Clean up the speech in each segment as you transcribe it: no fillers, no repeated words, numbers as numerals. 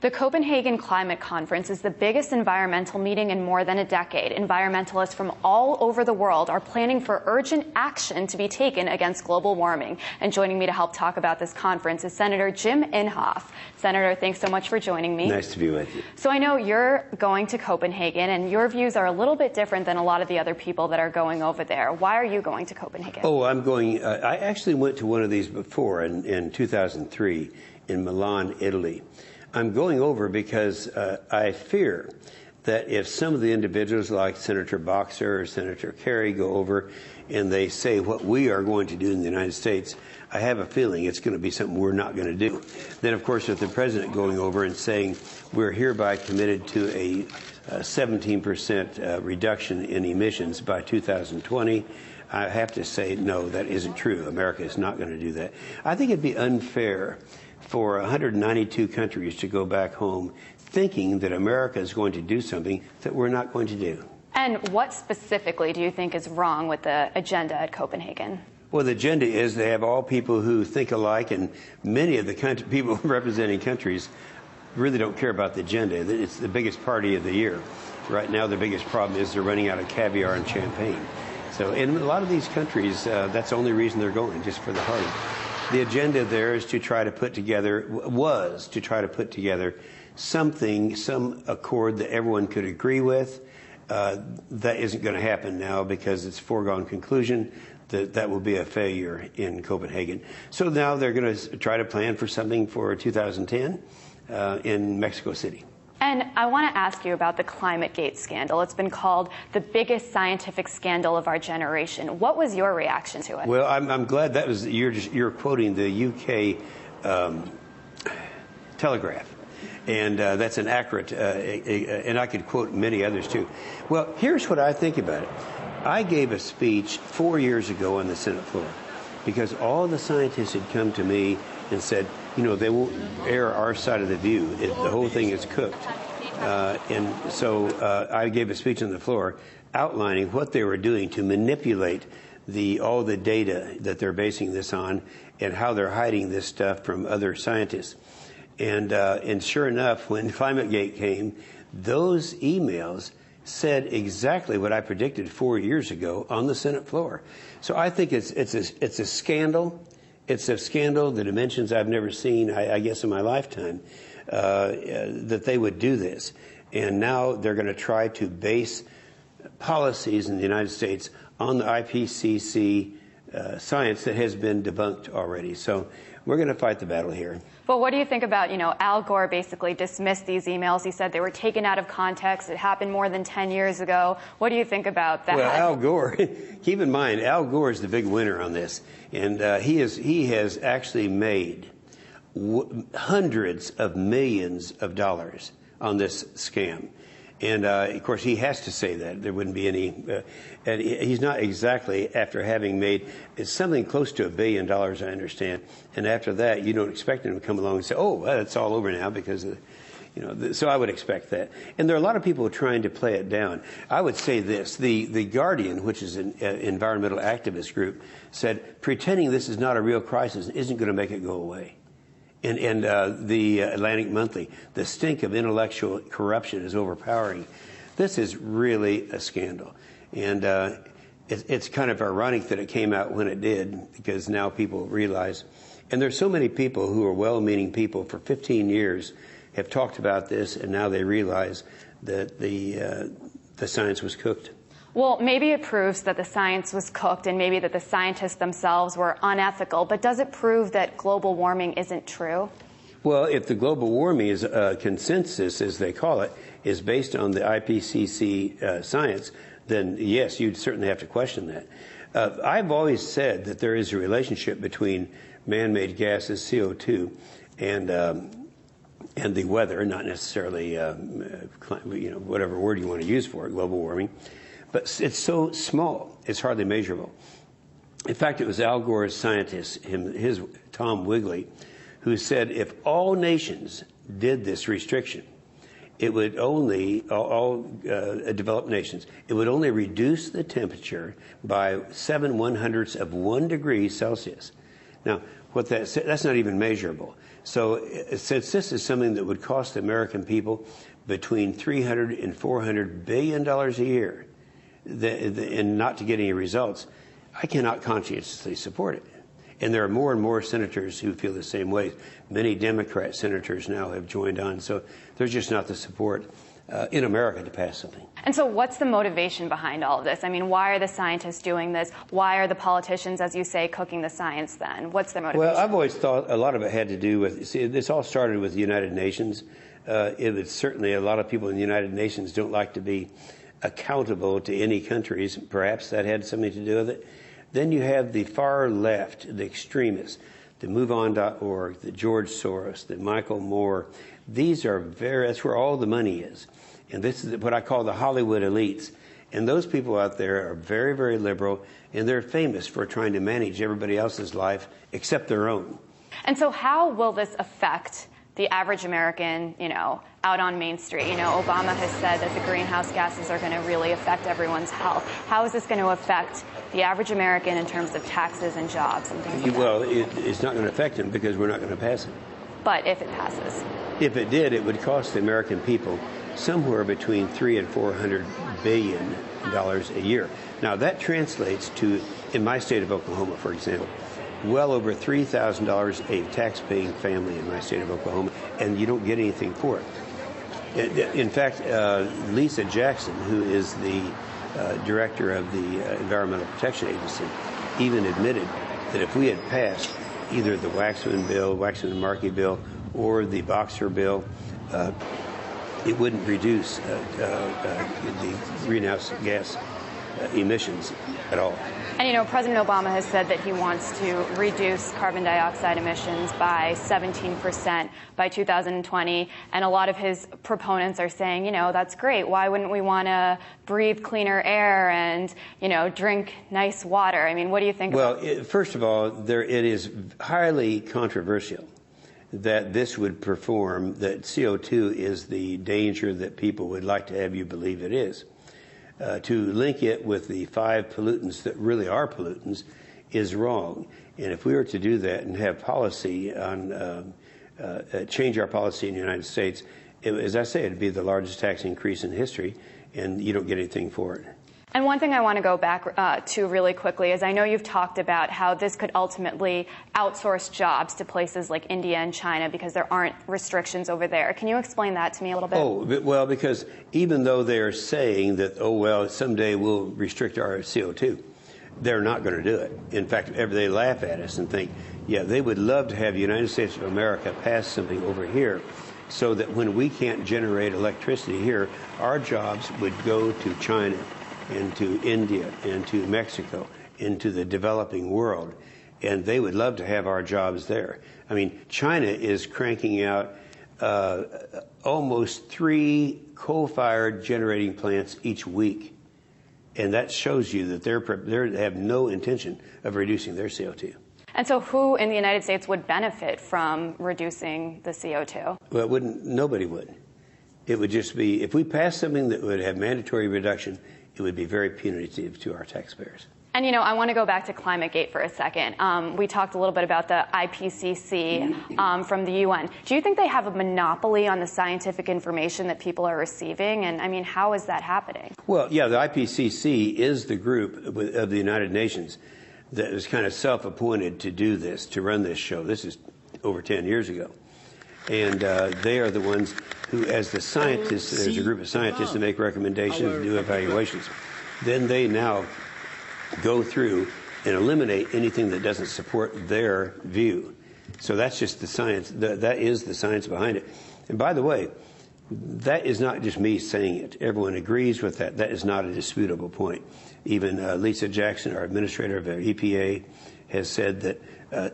The Copenhagen Climate Conference is the biggest environmental meeting in more than a decade. Environmentalists from all over the world are planning for urgent action to be taken against global warming. And joining me to help talk about this conference is Senator Jim Inhofe. Senator, thanks so much for joining me. Nice to be with you. So I know you're going to Copenhagen, and your views are a little bit different than a lot of the other people that are going over there. Why are you going to Copenhagen? Oh, I'm going. I actually went to one of these before in 2003 in Milan, Italy. I'm going over because I fear that if some of the individuals like Senator Boxer or Senator Kerry go over and they say what we are going to do in the United States, I have a feeling it's going to be something we're not going to do. Then, of course, with the president going over and saying we're hereby committed to a 17% reduction in emissions by 2020, I have to say, no, that isn't true. America is not going to do that. I think it'd be unfair for 192 countries to go back home thinking that America is going to do something that we're not going to do. And what specifically do you think is wrong with the agenda at Copenhagen? Well, the agenda is they have all people who think alike, and many of the people representing countries really don't care about the agenda. It's the biggest party of the year. Right now, the biggest problem is they're running out of caviar and champagne. So in a lot of these countries, that's the only reason they're going, just for the party. The agenda there is to try to put together, something, some accord that everyone could agree with. That isn't going to happen now because it's a foregone conclusion that that will be a failure in Copenhagen. So now they're going to try to plan for something for 2010 in Mexico City. And I want to ask you about the ClimateGate scandal. It's been called the biggest scientific scandal of our generation. What was your reaction to it? Well, I'm glad that was you're quoting the UK Telegraph, and that's an accurate. And I could quote many others too. Well, here's what I think about it. I gave a speech 4 years ago on the Senate floor because all the scientists had come to me and said, you know, they won't air our side of the view. The whole thing is cooked. And so I gave a speech on the floor outlining what they were doing to manipulate all the data that they're basing this on and how they're hiding this stuff from other scientists. And sure enough, when ClimateGate came, those emails said exactly what I predicted 4 years ago on the Senate floor. So I think it's a scandal. It's a scandal, the dimensions I've never seen, I guess, in my lifetime, that they would do this. And now they're going to try to base policies in the United States on the IPCC science that has been debunked already. So we're going to fight the battle here. But what do you think about, Al Gore basically dismissed these emails. He said they were taken out of context. It happened more than 10 years ago. What do you think about that? Well, Al Gore, keep in mind, Al Gore is the big winner on this. And he has actually made hundreds of millions of dollars on this scam. And, of course, he has to say that. There wouldn't be any and he's not exactly, after having made it's something close to $1 billion, I understand. And after that, you don't expect him to come along and say, oh, well, it's all over now because of so I would expect that. And there are a lot of people trying to play it down. I would say this. The Guardian, which is an environmental activist group, said pretending this is not a real crisis isn't going to make it go away. And the Atlantic Monthly, the stink of intellectual corruption is overpowering. This is really a scandal. And it's kind of ironic that it came out when it did, because now people realize. And there's so many people who are well-meaning people for 15 years have talked about this, and now they realize that the science was cooked. Well, maybe it proves that the science was cooked and maybe that the scientists themselves were unethical, but does it prove that global warming isn't true? Well, if the global warming is consensus, as they call it, is based on the IPCC science, then yes, you'd certainly have to question that. I've always said that there is a relationship between man-made gases, CO2, and the weather, not necessarily whatever word you want to use for it, global warming. But it's so small, it's hardly measurable. In fact, it was Al Gore's scientist, his Tom Wigley, who said if all nations did this restriction, it would only, all developed nations, it would only reduce the temperature by 7/100ths of 1 degree Celsius. Now, what that's not even measurable. So since this is something that would cost the American people between $300 and $400 billion a year, and not to get any results, I cannot conscientiously support it. And there are more and more senators who feel the same way. Many Democrat senators now have joined on, so there's just not the support in America to pass something. And so what's the motivation behind all of this? I mean, why are the scientists doing this? Why are the politicians, as you say, cooking the science then? What's their motivation? Well, I've always thought a lot of it had to do with, see, this all started with the United Nations. It was certainly a lot of people in the United Nations don't like to be accountable to any countries. Perhaps that had something to do with it. Then you have the far left, the extremists, the MoveOn.org, the George Soros, the Michael Moore. These are that's where all the money is. And this is what I call the Hollywood elites. And those people out there are very, very liberal, and they're famous for trying to manage everybody else's life except their own. And so how will this affect the average American, out on Main Street? Obama has said that the greenhouse gases are going to really affect everyone's health. How is this going to affect the average American in terms of taxes and jobs and things like that? Well, it's not going to affect him because we're not going to pass it. But if it passes? If it did, it would cost the American people somewhere between $300 and $400 billion a year. Now, that translates to, in my state of Oklahoma, for example, well over $3,000 a tax-paying family in my state of Oklahoma, and you don't get anything for it. In fact, Lisa Jackson, who is the director of the Environmental Protection Agency, even admitted that if we had passed either the Waxman-Markey bill, or the Boxer bill, it wouldn't reduce the greenhouse gas emissions at all. And President Obama has said that he wants to reduce carbon dioxide emissions by 17% by 2020. And a lot of his proponents are saying, that's great. Why wouldn't we want to breathe cleaner air and, drink nice water? I mean, what do you think? Well, first of all, it is highly controversial that this would perform, that CO2 is the danger that people would like to have you believe it is. To link it with the 5 pollutants that really are pollutants is wrong. And if we were to do that and have policy on, change our policy in the United States, as I say, it would be the largest tax increase in history, and you don't get anything for it. And one thing I want to go back to really quickly is I know you've talked about how this could ultimately outsource jobs to places like India and China because there aren't restrictions over there. Can you explain that to me a little bit? Oh, well, because even though they're saying that, someday we'll restrict our CO2, they're not going to do it. In fact, they laugh at us and think, yeah, they would love to have the United States of America pass something over here so that when we can't generate electricity here, our jobs would go to China, into India, into Mexico, into the developing world. And they would love to have our jobs there. I mean, China is cranking out almost 3 coal-fired generating plants each week. And that shows you that they have no intention of reducing their CO2. And so who in the United States would benefit from reducing the CO2? Well, nobody would. It would just be, if we passed something that would have mandatory reduction, it would be very punitive to our taxpayers. And, I want to go back to ClimateGate for a second. We talked a little bit about the IPCC from the UN. Do you think they have a monopoly on the scientific information that people are receiving? And, how is that happening? Well, yeah, the IPCC is the group of the United Nations that was kind of self-appointed to do this, to run this show. This is over 10 years ago. And they are the ones who, as the scientists, there's a group of scientists that make recommendations, do evaluations. Then they now go through and eliminate anything that doesn't support their view. So that's just the science. That is the science behind it. And by the way, that is not just me saying it. Everyone agrees with that. That is not a disputable point. Even Lisa Jackson, our administrator of the EPA, has said that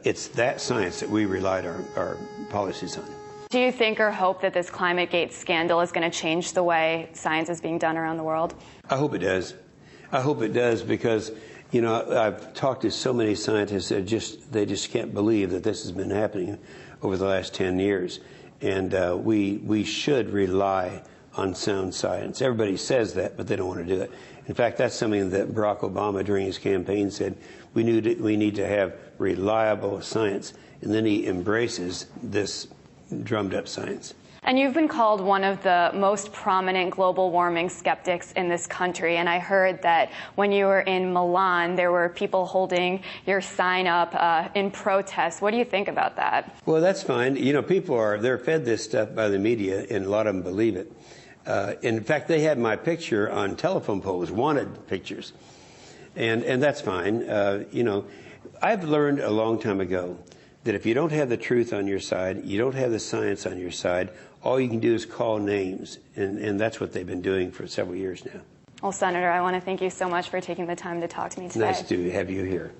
it's that science that we relied our policies on. Do you think or hope that this ClimateGate scandal is going to change the way science is being done around the world? I hope it does. I hope it does because, I've talked to so many scientists that they just can't believe that this has been happening over the last 10 years. And we should rely on sound science. Everybody says that, but they don't want to do it. In fact, that's something that Barack Obama during his campaign said, we need to have reliable science. and then he embraces this drummed up science. And you've been called one of the most prominent global warming skeptics in this country. And I heard that when you were in Milan, there were people holding your sign up in protest. What do you think about that? Well, that's fine. You know, they're fed this stuff by the media, and a lot of them believe it. In fact, they had my picture on telephone poles, wanted pictures. And that's fine. You know, I've learned a long time ago that if you don't have the truth on your side, you don't have the science on your side, all you can do is call names, and that's what they've been doing for several years now. Well, Senator, I want to thank you so much for taking the time to talk to me today. Nice to have you here.